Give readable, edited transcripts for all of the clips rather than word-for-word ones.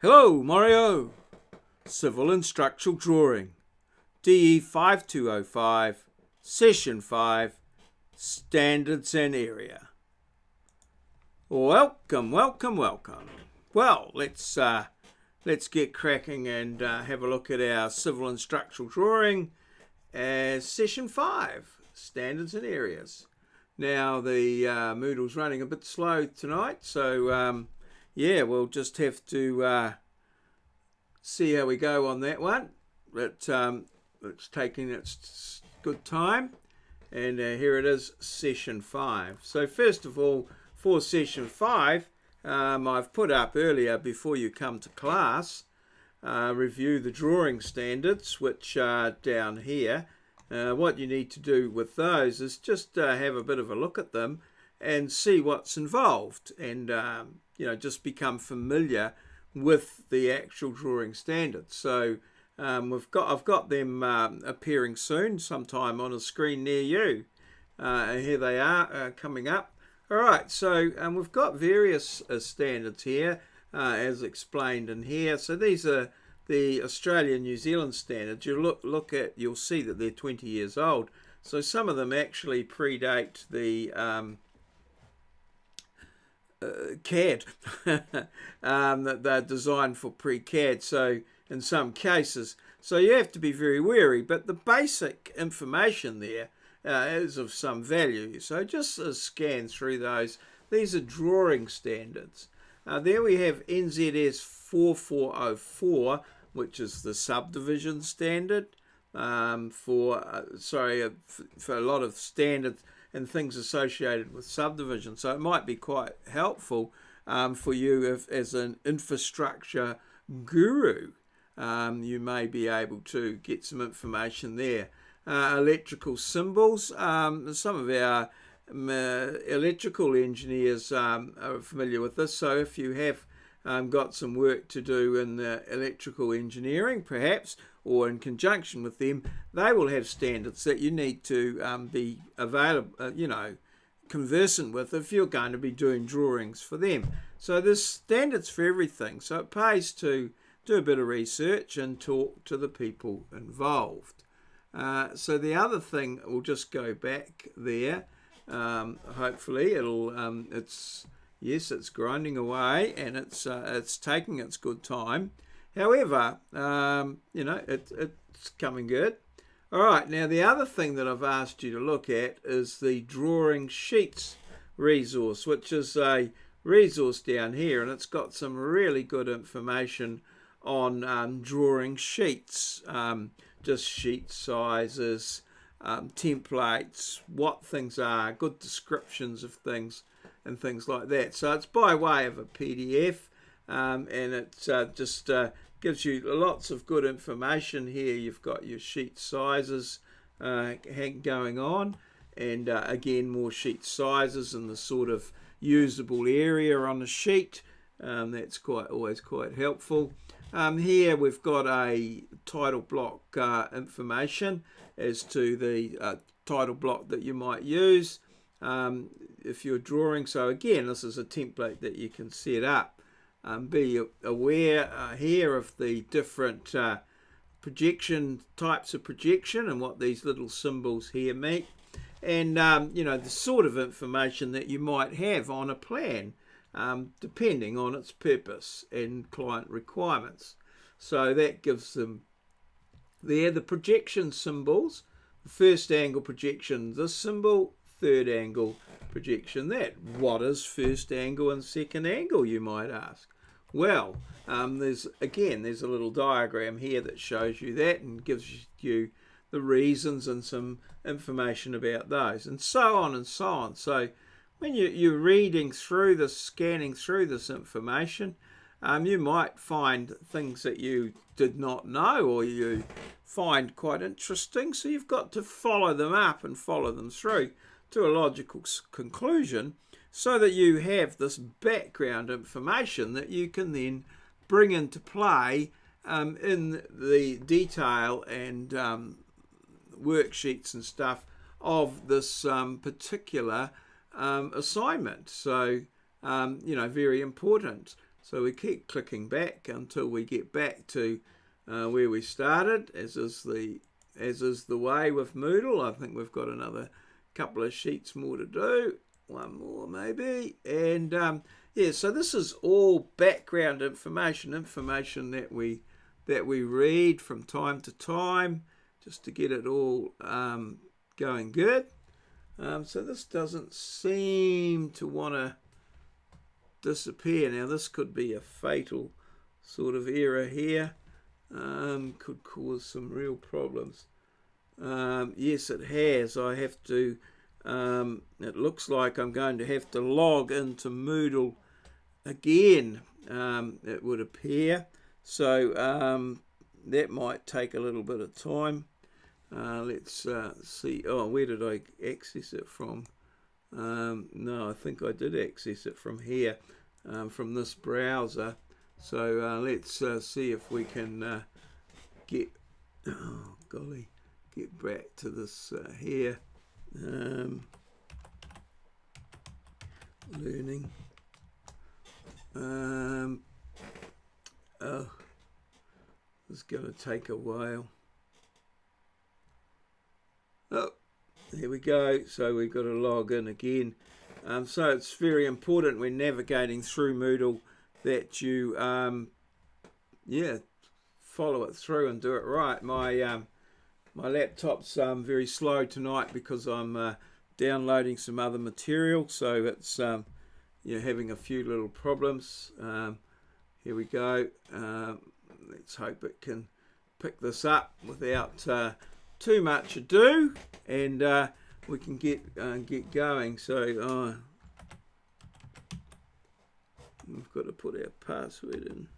Hello, Mario. Civil and Structural Drawing. DE 5205, Session 5, Standards and Area. Welcome. Well, let's get cracking and have a look at our Civil and Structural Drawing as Session 5, Standards and Areas. Now, the Moodle's running a bit slow tonight, so we'll just have to see how we go on that one. But it's taking its good time, and here it is, Session 5. So first of all, for Session 5, I've put up earlier, before you come to class, review the drawing standards, which are down here. What you need to do with those is just have a bit of a look at them and see what's involved, and just become familiar with the actual drawing standards. So I've got them appearing soon, sometime on a screen near you. Here they are coming up. All right, so we've got various standards here, as explained in here. So these are the Australia New Zealand standards. You you'll see that they're 20 years old. So some of them actually predate the CAD that they're designed for pre-CAD, so in some cases, so you have to be very wary, but the basic information there is of some value. So just scan through those. These are drawing standards. There we have NZS 4404, which is the subdivision standard for a lot of standards and things associated with subdivision. So it might be quite helpful for you as an infrastructure guru. You may be able to get some information there. Electrical symbols. Some of our electrical engineers are familiar with this. So if you have got some work to do in the electrical engineering, perhaps, or in conjunction with them, they will have standards that you need to be available, conversant with if you're going to be doing drawings for them. So there's standards for everything. So it pays to do a bit of research and talk to the people involved. So the other thing, we'll just go back there. Hopefully it'll, it's grinding away, and it's taking its good time. However, it's coming good. All right, now the other thing that I've asked you to look at is the Drawing Sheets resource, which is a resource down here, and it's got some really good information on drawing sheets, just sheet sizes, templates, what things are, good descriptions of things, and things like that. So it's by way of a PDF, and it just gives you lots of good information here. You've got your sheet sizes going on, and again, more sheet sizes and the sort of usable area on the sheet. That's always quite helpful. Here we've got a title block information as to the title block that you might use if you're drawing. So again, this is a template that you can set up. Be aware here of the different projection types of projection and what these little symbols here mean, and the sort of information that you might have on a plan, depending on its purpose and client requirements. So that gives them there the projection symbols. The first angle projection, this symbol. Third angle projection, that. What is first angle and second angle, you might ask? Well, there's a little diagram here that shows you that and gives you the reasons and some information about those, and so on and so on. So when you're reading through this, scanning through this information, you might find things that you did not know or you find quite interesting. So you've got to follow them up and follow them through to a logical conclusion, so that you have this background information that you can then bring into play in the detail and worksheets and stuff of this particular assignment. So, very important. So we keep clicking back until we get back to where we started, as is the way with Moodle. I think we've got another couple of sheets more to do, one more maybe, and yeah, so this is all background information that we read from time to time, just to get it all going good. So this doesn't seem to want to disappear. Now this could be a fatal sort of error here, could cause some real problems. Yes, it has. I have to, it looks like I'm going to have to log into Moodle again, it would appear. So that might take a little bit of time. Let's see. Oh, where did I access it from? No, I think I did access it from here, from this browser. So let's see if we can get, oh golly, get back to this here. Learning. Oh, it's going to take a while. Oh, there we go. So we've got to log in again. So it's very important when navigating through Moodle that you, yeah, follow it through and do it right. My laptop's very slow tonight because I'm downloading some other material, so it's having a few little problems. Here we go. Let's hope it can pick this up without too much ado, and we can get going. So we've got to put our password in.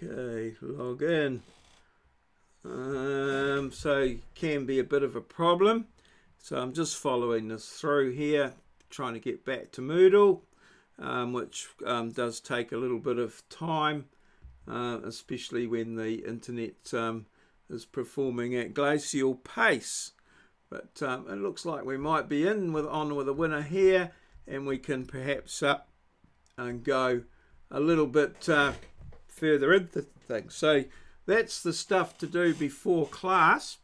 Okay, log in. So can be a bit of a problem. So I'm just following this through here, trying to get back to Moodle, which does take a little bit of time, especially when the internet is performing at glacial pace. But it looks like we might be on with a winner here, and we can perhaps and go a little bit further into things. So that's the stuff to do before class.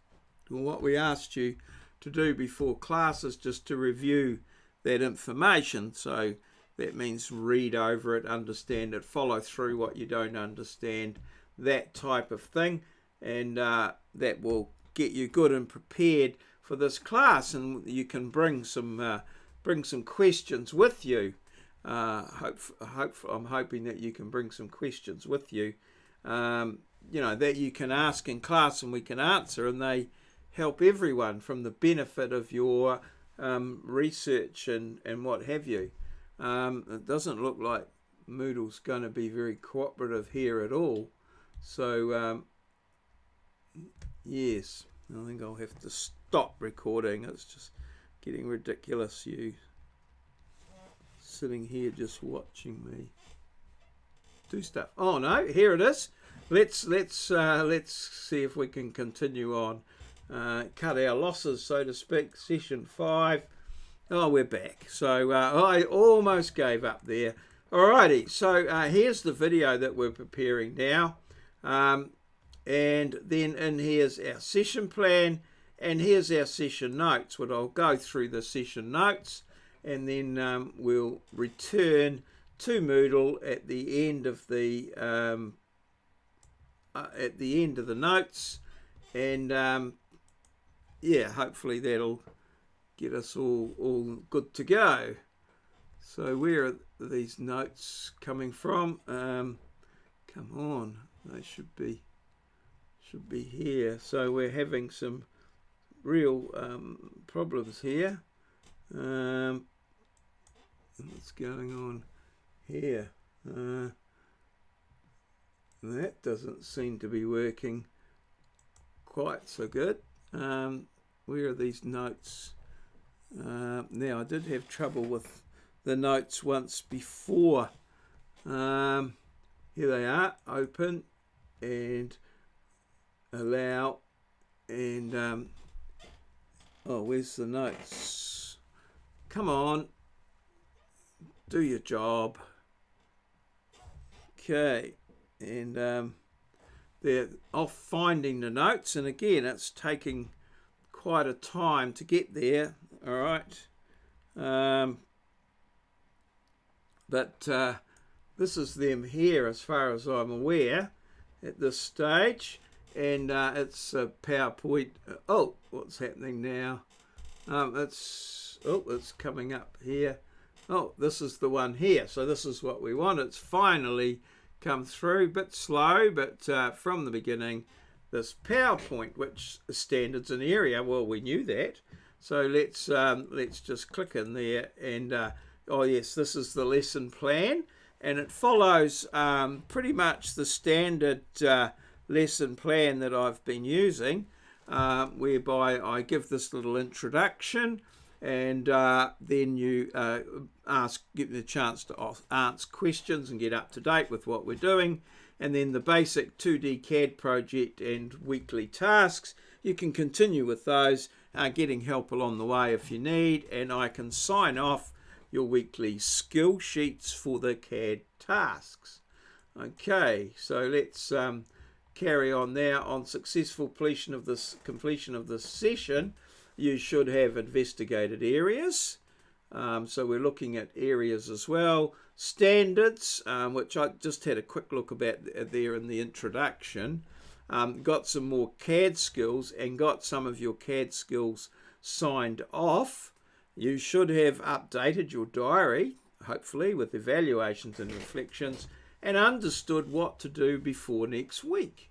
Well, what we asked you to do before class is just to review that information. So that means read over it, understand it, follow through what you don't understand, that type of thing, and that will get you good and prepared for this class, and you can bring some questions with you. I'm hoping that you can bring some questions with you, that you can ask in class and we can answer, and they help everyone from the benefit of your research and what have you. It doesn't look like Moodle's going to be very cooperative here at all. So yes, I think I'll have to stop recording. It's just getting ridiculous, you sitting here just watching me do stuff. Oh no, here it is. Let's see if we can continue on. Cut our losses, so to speak. Session 5. Oh, we're back. So I almost gave up there. Alrighty, so here's the video that we're preparing now. And then in here's our session plan, and here's our session notes. What I'll go through the session notes, and then we'll return to Moodle at the end of the notes, and yeah, hopefully that'll get us all good to go. So where are these notes coming from? Come on, they should be here. So we're having some real problems here. What's going on here? That doesn't seem to be working quite so good. Where are these notes? Now I did have trouble with the notes once before. Here they are. Open and allow, and Oh, where's the notes? Come on. Do your job. Okay. And they're off finding the notes. And again, it's taking quite a time to get there. All right. But this is them here as far as I'm aware at this stage. And it's a PowerPoint. Oh, what's happening now? It's coming up here. Oh, this is the one here. So this is what we want. It's finally come through. A bit slow, but from the beginning, this PowerPoint, which is standards and area. Well, we knew that. So let's just click in there. And oh yes, this is the lesson plan, and it follows pretty much the standard lesson plan that I've been using, whereby I give this little introduction, and then you give the chance to ask questions and get up to date with what we're doing, and then the basic 2D CAD project and weekly tasks. You can continue with those, getting help along the way if you need, and I can sign off your weekly skill sheets for the CAD tasks. Okay, so let's carry on now. On successful completion of this session, you should have investigated areas. So we're looking at areas as well. Standards, which I just had a quick look about there in the introduction. Got some more CAD skills and got some of your CAD skills signed off. You should have updated your diary, hopefully, with evaluations and reflections, and understood what to do before next week.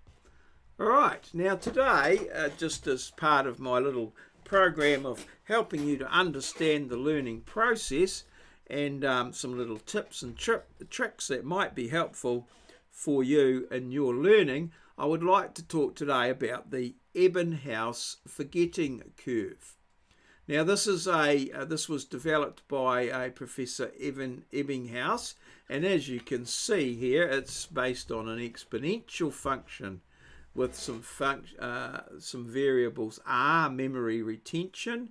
All right, now today, just as part of my little program of helping you to understand the learning process and some little tips and tricks that might be helpful for you in your learning, I would like to talk today about the Inhouse forgetting curve. Now, this was developed by a Professor Inhouse, and as you can see here, it's based on an exponential function with some variables: R, memory retention;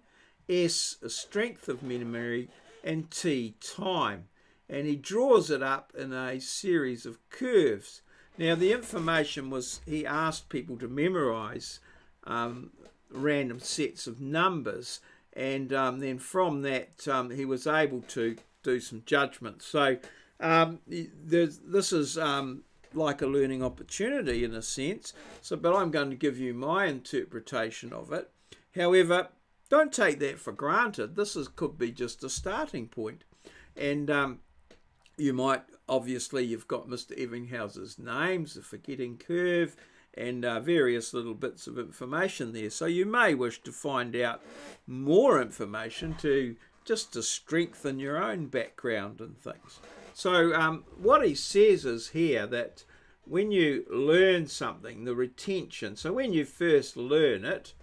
S, a strength of memory; and T, time. And he draws it up in a series of curves. Now, the information was, he asked people to memorize random sets of numbers, and then from that he was able to do some judgment. So this is like a learning opportunity in a sense. But I'm going to give you my interpretation of it. However, don't take that for granted. Could be just a starting point. And you might, obviously, you've got Mr. Inhouse's names, the forgetting curve, and various little bits of information there. So you may wish to find out more information to strengthen your own background and things. So what he says is here that when you learn something, the retention, so when you first learn it,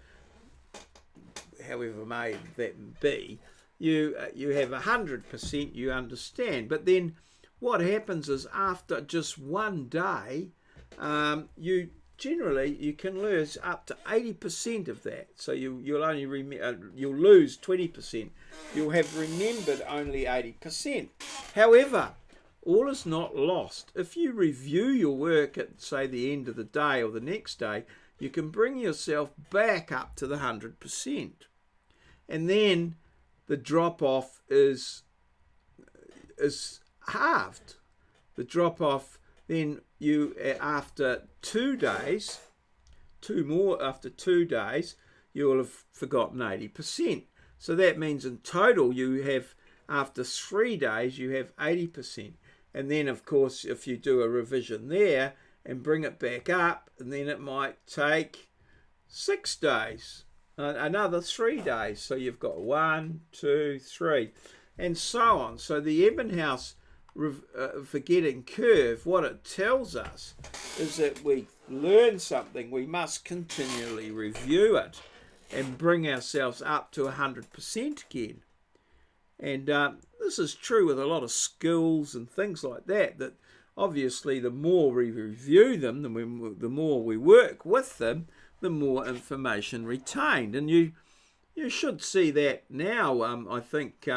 however may that be, you have 100% you understand. But then what happens is after just one day, you can lose up to 80% of that. So you'll only you'll lose 20%. You'll have remembered only 80%. However, all is not lost. If you review your work at, say, the end of the day or the next day, you can bring yourself back up to the 100%. And then the drop-off is halved. The drop-off, then you, after 2 days, after 2 days, you'll have forgotten 80%. So that means in total you have, after 3 days, you have 80%. And then, of course, if you do a revision there and bring it back up, and then it might take 6 days, another 3 days. So you've got 1, 2, 3, and so on. So the Inhouse forgetting curve, what it tells us is that we learn something, we must continually review it and bring ourselves up to 100% again. And this is true with a lot of skills and things like that, that obviously the more we review them, the more we work with them, the more information retained. And you should see that now, I think,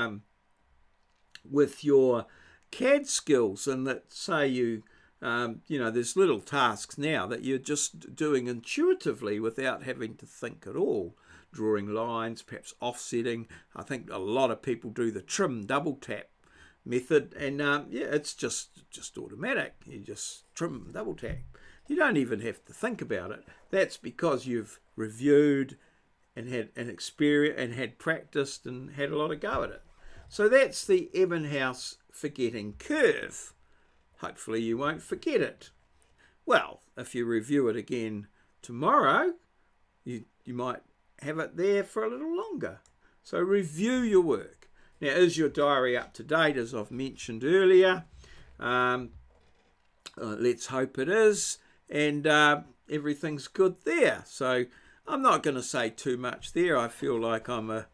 with your CAD skills, and that say you know, there's little tasks now that you're just doing intuitively without having to think at all. Drawing lines, perhaps offsetting. I think a lot of people do the trim double tap method, and yeah, it's just automatic. You just trim double tap. You don't even have to think about it. That's because you've reviewed and had an experience and had practiced and had a lot of go at it. So that's the Inhouse forgetting curve. Hopefully you won't forget it. Well, if you review it again tomorrow, you might have it there for a little longer. So review your work. Now, is your diary up to date, as I've mentioned earlier? Let's hope it is, and everything's good there. So I'm not going to say too much there. I feel like I'm a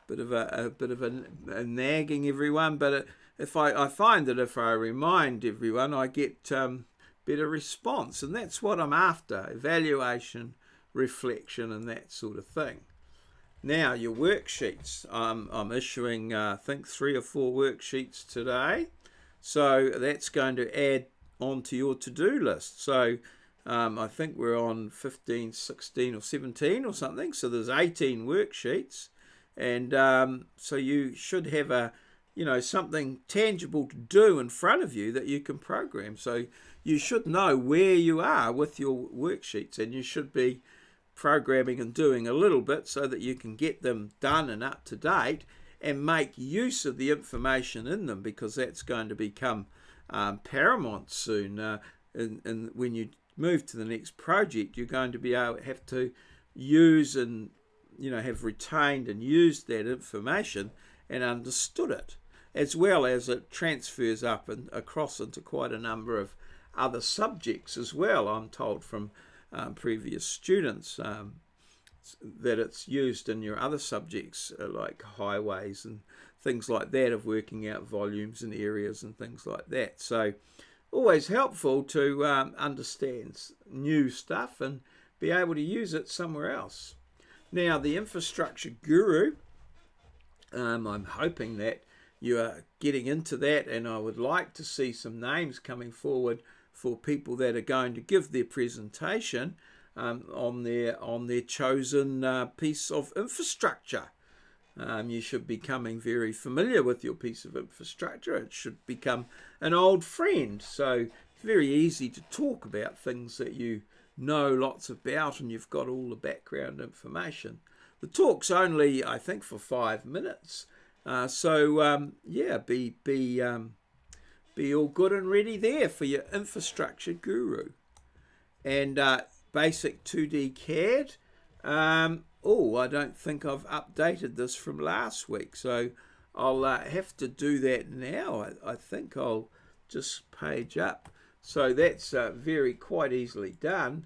bit of a nagging everyone, but if I find that if I remind everyone, I get better response, and that's what I'm after: evaluation, reflection, and that sort of thing. Now, your worksheets. I'm issuing, I think, 3 or 4 worksheets today, so that's going to add onto your to-do list. So I think we're on 15, 16 or 17 or something, so there's 18 worksheets, and so you should have a, you know, something tangible to do in front of you that you can program. So you should know where you are with your worksheets, and you should be programming and doing a little bit so that you can get them done and up to date and make use of the information in them, because that's going to become paramount soon. And when you move to the next project, you're going to be able to have to use and, you know, have retained and used that information and understood it, as well as it transfers up and across into quite a number of other subjects as well. I'm told from previous students that it's used in your other subjects like highways and things like that, of working out volumes and areas and things like that. So always helpful to understand new stuff and be able to use it somewhere else. Now, the infrastructure guru, I'm hoping that you are getting into that, and I would like to see some names coming forward for people that are going to give their presentation on their chosen piece of infrastructure. You should be becoming very familiar with your piece of infrastructure. It should become an old friend. So it's very easy to talk about things that you know lots about and you've got all the background information. The talk's only, I think, for 5 minutes. Yeah, be all good and ready there for your infrastructure guru. And basic 2D CAD. I don't think I've updated this from last week, so I'll have to do that now. I think I'll just page up. So that's quite easily done.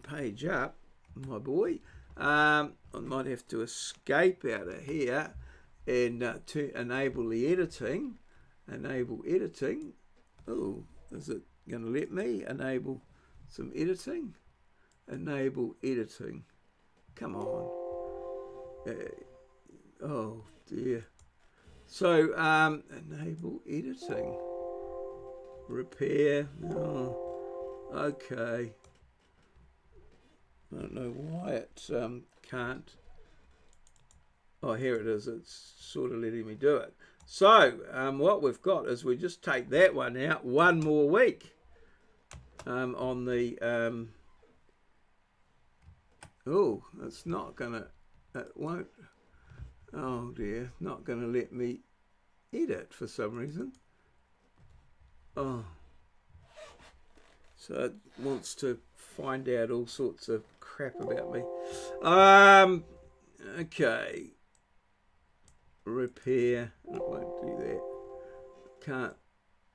Page up, my boy. I might have to escape out of here and to enable the editing. Enable editing. Oh, is it going to let me enable some editing? Enable editing. Come on. Oh dear. So enable editing. Repair. Oh, okay. I don't know why it can't. Oh, here it is. It's sort of letting me do it. So what we've got is we just take that one out one more week on the. Oh, it's not gonna. It won't. Oh dear, not gonna let me edit for some reason. Oh. So it wants to find out all sorts of crap about me. Okay. Repair. It won't do that. Can't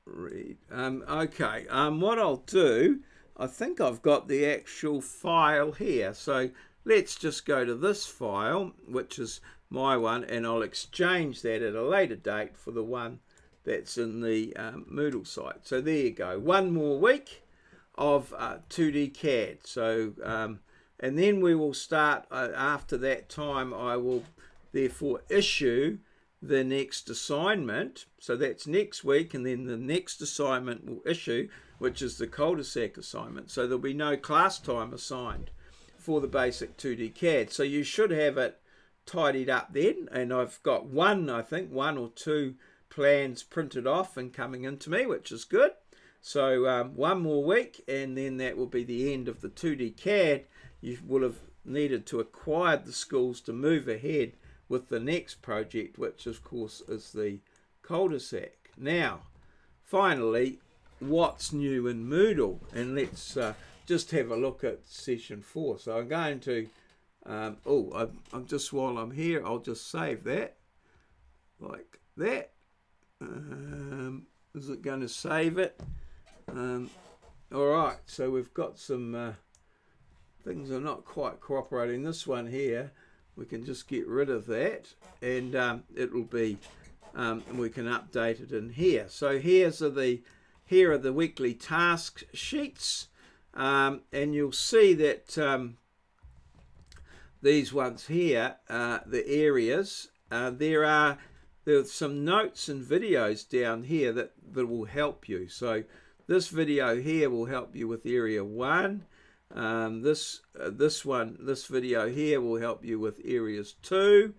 read. Okay. What I'll do, I think I've got the actual file here. So let's just go to this file, which is my one, and I'll exchange that at a later date for the one that's in the Moodle site. So there you go. One more week of 2D CAD. So And then we will start, after that time, I will therefore issue the next assignment. So that's next week, and then the next assignment will issue, which is the cul-de-sac assignment. So there'll be no class time assigned for the basic 2D CAD. So you should have it tidied up then, and I've got one or two plans printed off and coming into me, which is good. So one more week, and then that will be the end of the 2D CAD. You will have needed to acquire the skills to move ahead with the next project, which of course is the cul-de-sac. Now, finally, what's new in Moodle? And let's just have a look at session 4. So I'm going to, I'm just, while I'm here, I'll just save that, like that. Is it going to save it? All right, so we've got some things are not quite cooperating. This one here, we can just get rid of that, and it will be, we can update it in here. So here are the weekly task sheets, and you'll see that these ones here, the areas, there's some notes and videos down here that will help you. So this video here will help you with area 1. This video here will help you with areas 2,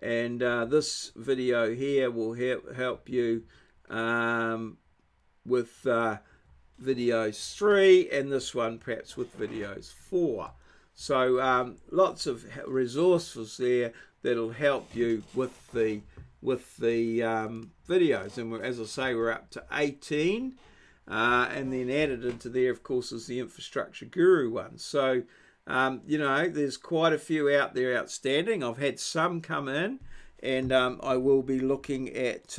and this video here will help you with videos 3, and this one perhaps with videos 4. So lots of resources there that'll help you with the videos, and as I say, we're up to 18. And then added into there, of course, is the Infrastructure Guru one. So, you know, there's quite a few out there outstanding. I've had some come in, and I will be looking at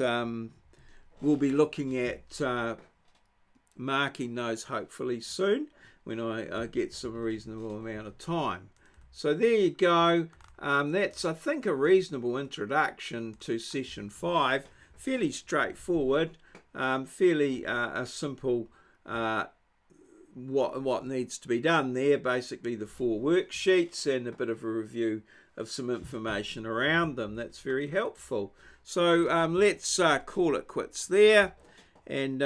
marking those hopefully soon when I get some reasonable amount of time. So there you go. That's, I think, a reasonable introduction to session 5. Fairly straightforward. Fairly a simple what needs to be done there, basically the 4 worksheets and a bit of a review of some information around them. That's very helpful. So let's call it quits there, and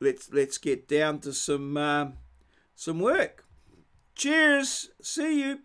let's get down to some work. Cheers, see you.